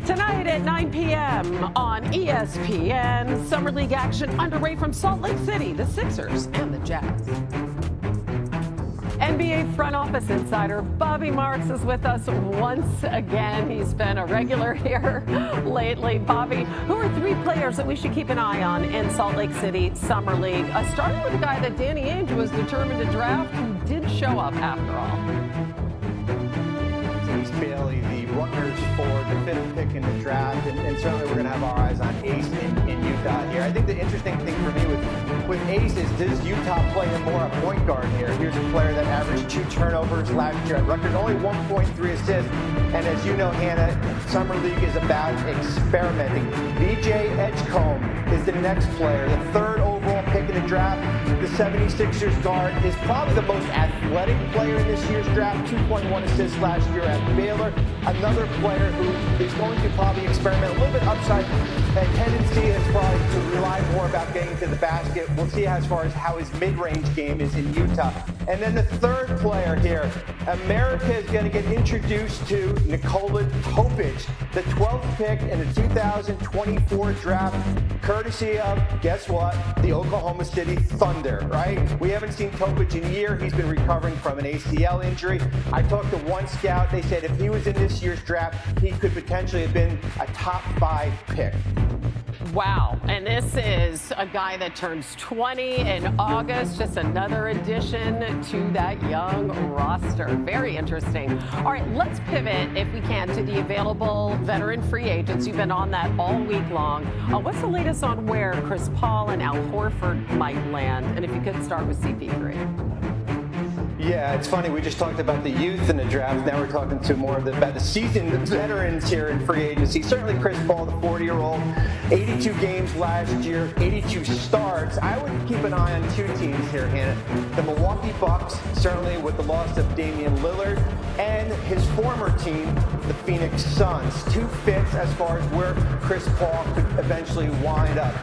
Tonight at 9 p.m. on ESPN, Summer League action underway from Salt Lake City, the Sixers and the Jazz. NBA front office insider Bobby Marks is with us once again. He's been a regular here lately. Bobby, who are three players that we should keep an eye on in Salt Lake City Summer League? Starting with a guy that Danny Ainge was determined to draft, who did show up after all. Ace Bailey, the Rutgers forward, the fifth pick in the draft, and certainly we're going to have our eyes on Ace in Utah here. I think the interesting thing for me with Ace is, does Utah play him more a point guard here? Here's a player that averaged 2 turnovers last year at Rutgers, only 1.3 assists, and as you know, Hannah, Summer League is about experimenting. VJ Edgecombe is the next player, the third overall pick in the draft. The 76ers guard is probably the most athletic player in this year's draft, 2.1 assists last year at Baylor. Another player who is going to probably experiment, a little bit upside tendency is probably to rely more about getting to the basket. We'll see as far as how his mid-range game is in Utah. And then the third player here, America is going to get introduced to Nikola Topic, the 12th pick in the 2024 draft, courtesy of, guess what, the Oklahoma City Thunder, right? We haven't seen Topic in a year. He's been recovering from an ACL injury. I talked to one scout. They said if he was in this year's draft, he could potentially have been a top 5 pick. Wow. And this is a guy that turns 20 in August. Just another addition to that young roster. Very interesting. All right, let's pivot, if we can, to the available veteran free agents. You've been on that all week long. What's the latest on where Chris Paul and Al Horford might land? And if you could start with CP3. Yeah, it's funny. We just talked about the youth in the draft. Now we're talking to more about the seasoned veterans here in free agency. Certainly Chris Paul, the 40-year-old, 82 games last year, 82 starts. I would keep an eye on 2 teams here, Hannah. The Milwaukee Bucks, certainly with the loss of Damian Lillard, and his former team, the Phoenix Suns. 2 fits as far as where Chris Paul could eventually wind up.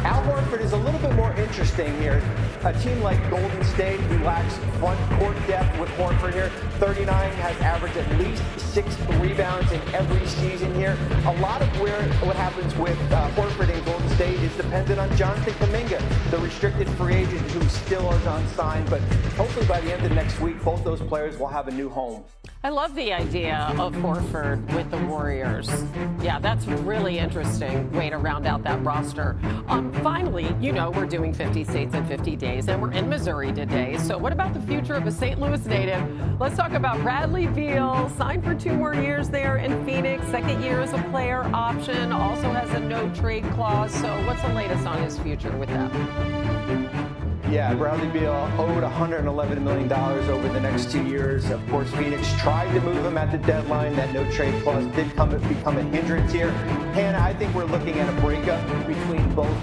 Al Horford is a little bit more interesting here. A team like Golden State, who lacks front court depth with Horford here, 39, has averaged at least 6 rebounds in every season here. A lot of what happens with Horford in Golden State is dependent on Jonathan Kuminga, the restricted free agent who still is unsigned. But hopefully by the end of next week, both those players will have a new home. I love the idea of Horford with the Warriors. Yeah, that's really interesting way to round out that roster. Finally, you know, we're doing 50 states in 50 days, and we're in Missouri today. So what about the future of a St. Louis native? Let's talk about Bradley Beal, signed for 2 more years there in Phoenix. 2nd year as a player option, also has a no-trade clause. So what's the latest on his future with that? Yeah, Bradley Beal owed $111 million over the next 2 years. Of course, Phoenix tried to move him at the deadline. That no-trade clause did become a hindrance here. Hannah, I think we're looking at a breakup between both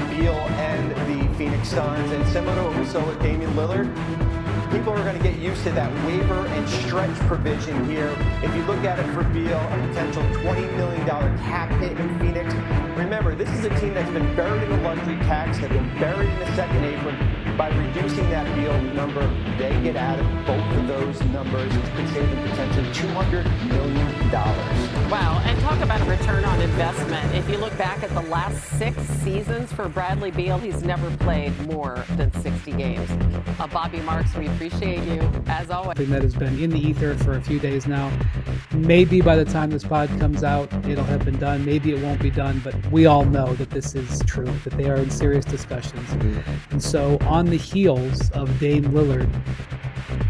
Beal and the Phoenix Suns. And similar to what we saw with Damian Lillard, people are going to get used to that waiver and stretch provision here. If you look at it for Beal, a potential $20 million cap hit in Phoenix. Remember, this is a team that's been buried in the luxury tax, have been buried in the second apron. By reducing that Beal number, they get out of both of those numbers. It could save them potentially $200 million. Wow, and talk about a return on investment. If you look back at the last 6 seasons for Bradley Beal, he's never played more than 60 games. Bobby Marks, we appreciate you, as always. That has been in the ether for a few days now. Maybe by the time this pod comes out, it'll have been done. Maybe it won't be done, but we all know that this is true, that they are in serious discussions. And so on the heels of Dame Lillard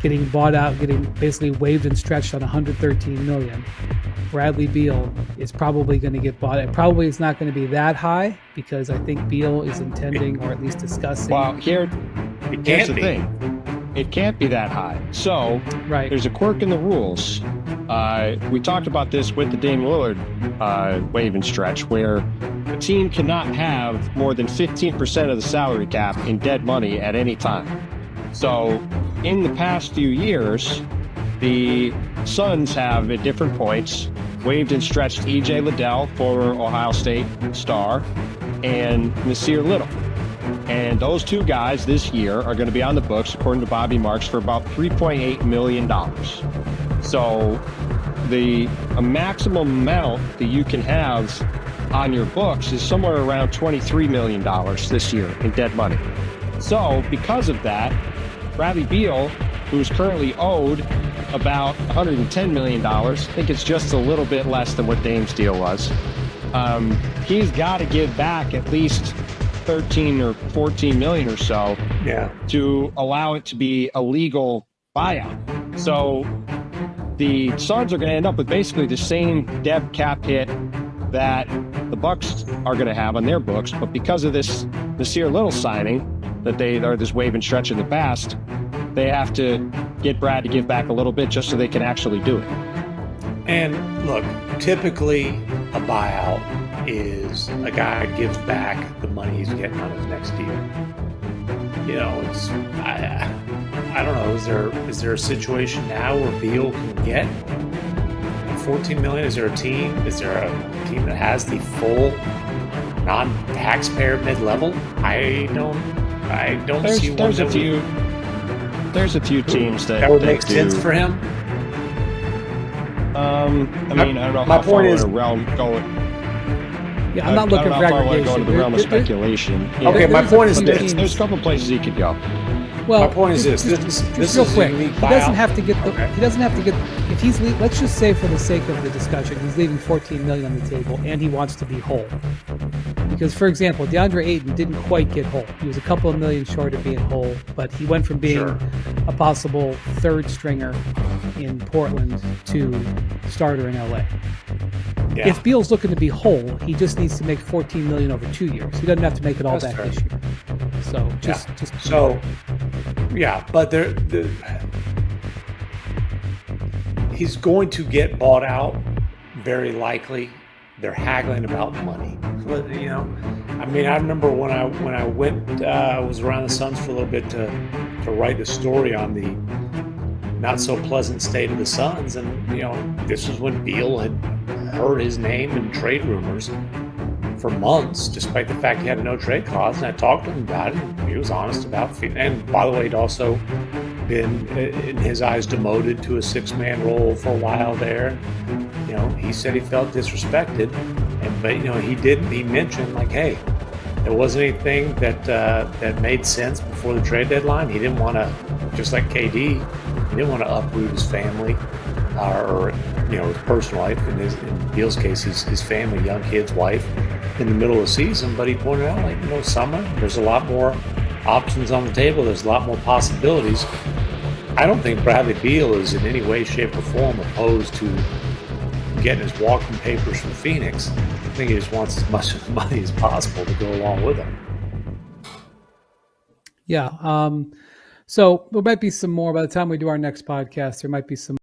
getting bought out, getting basically waived and stretched on $113 million, Bradley Beal is probably going to get bought. It probably is not going to be that high because I think Beal is intending, or at least discussing. Well, here's the thing. It can't be that high. So there's a quirk in the rules. We talked about this with the Dame Lillard waive and stretch, where a team cannot have more than 15% of the salary cap in dead money at any time. So in the past few years, the Suns have at different points waived and stretched E.J. Liddell, former Ohio State star, and Nasir Little. And those 2 guys this year are going to be on the books, according to Bobby Marks, for about $3.8 million. So a maximum amount that you can have on your books is somewhere around $23 million this year in dead money. So because of that, Bradley Beal, who's currently owed about $110 million, I think it's just a little bit less than what Dame's deal was. He's got to give back at least 13 or 14 million or so to allow it to be a legal buyout. So the Suns are going to end up with basically the same dead cap hit that the Bucks are going to have on their books, but because of this Nasir Little signing that this wave and stretch in the past, they have to get Brad to give back a little bit just so they can actually do it. And look, typically a buyout is a guy gives back the money he's getting on his next deal. You know, it's I don't know. Is there a situation now where Beal can get $14 million? Is there a team? Is there a team that has the full non-taxpayer mid-level? I don't see one. There's a few teams that would make sense for him. I mean, I don't know my how point far is, in a realm going. Yeah, I'm not looking for aggregation. Go into the realm of speculation. Okay, my point is there's a couple places he could go. Well, my point is this is real quick. He doesn't buyout. have to get he doesn't have to get if he's let's just say for the sake of the discussion, he's leaving $14 million on the table and he wants to be whole. Because, for example, DeAndre Ayton didn't quite get whole. He was a couple of million short of being whole, but he went from being a possible third stringer in Portland to starter in LA. Yeah. If Beal's looking to be whole, he just needs to make $14 million over 2 years. He doesn't have to make it all back this year. So but he's going to get bought out, very likely. They're haggling about money. You know, I mean, I remember when I went, was around the Suns for a little bit to write the story on the not so pleasant state of the Suns, and you know, this was when Beal had heard his name in trade rumors for months, despite the fact he had a no trade clause. And I talked to him about it. And he was honest about it. And by the way, he'd also been, in his eyes, demoted to a 6-man role for a while there. You know, he said he felt disrespected, but you know, he mentioned like, hey, there wasn't anything that made sense before the trade deadline. He didn't want to, just like KD, he didn't want to uproot his family or you know, his personal life. In Beal's case, his family, young kids, wife, in the middle of the season. But he pointed out, like, you know, summer, there's a lot more options on the table. There's a lot more possibilities. I don't think Bradley Beal is in any way, shape, or form opposed to getting his walking papers from Phoenix. I think he just wants as much money as possible to go along with him. Yeah. So there might be some more by the time we do our next podcast. There might be some